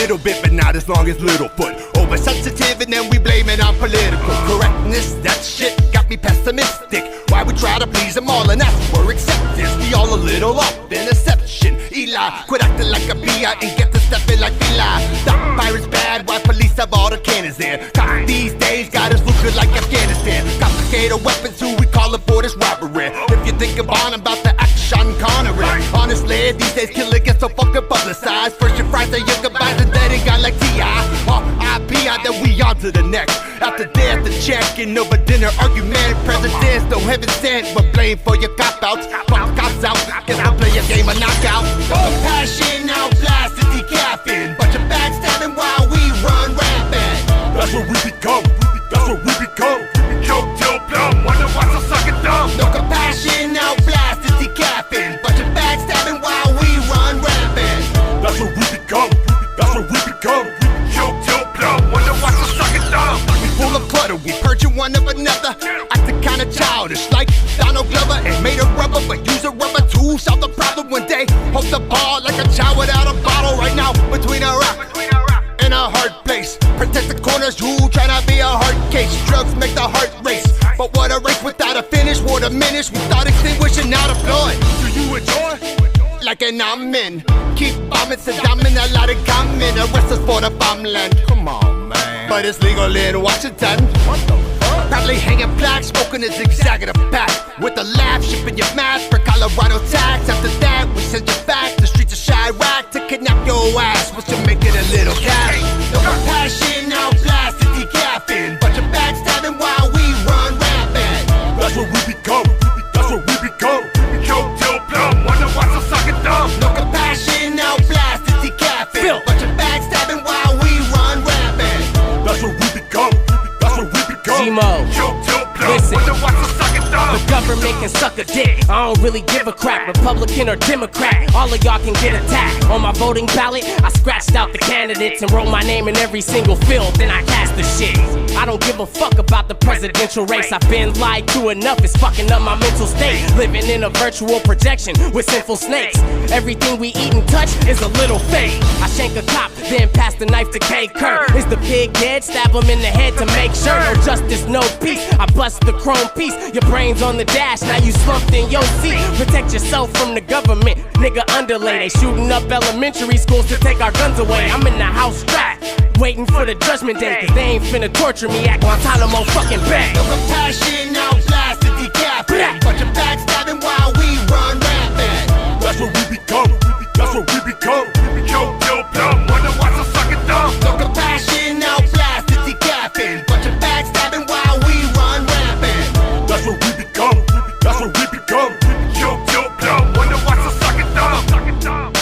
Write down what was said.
little bit, but not as long as Littlefoot. Oversensitive and then we blame it on political correctness. That shit got me pessimistic. Why we try to please them all and ask for acceptance? We all a little off in deception. Eli, quit acting like a B.I. and get to stepping like Eli. Stop pirates bad, why police have all the cannons there? Cops these days got us looking like Afghanistan. Confiscated weapons, who we calling for this robbery? If you think about the action Connery. Honestly, these days killing gets so fucking publicized. First you fries and you goodbyes and then it got like T.I. R.I.P. then we on to the next. After death, the checking over dinner argument. Presidents don't heaven sent, but blame for your cop-outs. Fuck cops out, guess I'll play a game of knockout. Compassion outblast the decaffeine. Bunch of backstabbing while we run rampant. That's what we become. That's what we become. Choke till plumb, wonder what's so sucking dumb. No compassion outblast the decaffeine. Bunch of backstabbing while we run rampant. That's what we become. That's what we become. Choke till plumb, wonder what's so sucking dumb. We full of clutter, we purging one of another. Acting kinda childish like Donald Glover. Ain't made of rubber, but use a rubber to solve the problem one day. Hold the ball like a child without a bottle. Right now, between a rock and a hard place. Protect the corners, you tryna be a hard case. Drugs make the heart race, but what a race without a finish. War diminish, we start extinguishing out of blood. Do you enjoy? Like an amen. Keep bombing Saddam and a lot of comment. Arrest us for the farmland. Come on, man. But it's legal in Washington. What the fuck? Probably hanging plaques, smoking his executive pack. With a laugh, shipping your mask for Colorado tax. After that, we send you back. The streets of Chirac to kidnap your ass. Once you make it a little cash. No compassion, outblast the decaffeine. Bunch of backstabbing while we run rampant. That's what we become. That's what we become. Choke till plumb, wonder what's so sucking dumb. No compassion, outblast the decaffeine. Bunch of backstabbing while we run rampant. That's what we become. That's what we become. G-Mo. Choke till plumb, Listen. wonder what's so sucking dumb. The government can suck a dick, I don't really give a crap. Republican or Democrat, all of y'all can get attacked. On my voting ballot, I scratched out the candidates and wrote my name in every single field, then I cast the shit. I don't give a fuck about the presidential race. I've been lied to enough, it's fucking up my mental state. Living in a virtual projection with sinful snakes. Everything we eat and touch is a little fake. I shank a cop, then pass the knife to K. Kurt. Is the pig dead? Stab him in the head to make sure. No justice, no peace. I bust the chrome piece. Your brain's on the dash, now you slumped in your seat. Protect yourself from the government, nigga underlay. They shooting up elementary schools to take our guns away. I'm in the house strapped, waiting for the judgment day. Cause they ain't finna torture me at Guantanamo fucking Bay. No compassion, outblast the decaffeine. Bunch of backstabbing while we run rampant. That's what we become. That's what we become. Choke till plumb, wonder what's so sucking dumb. No compassion, outblast the decaffeine. Bunch of backstabbing while we run rampant. That's what we become. That's what we become. Choke till plumb, wonder what's so sucking dumb. Sucking dumb.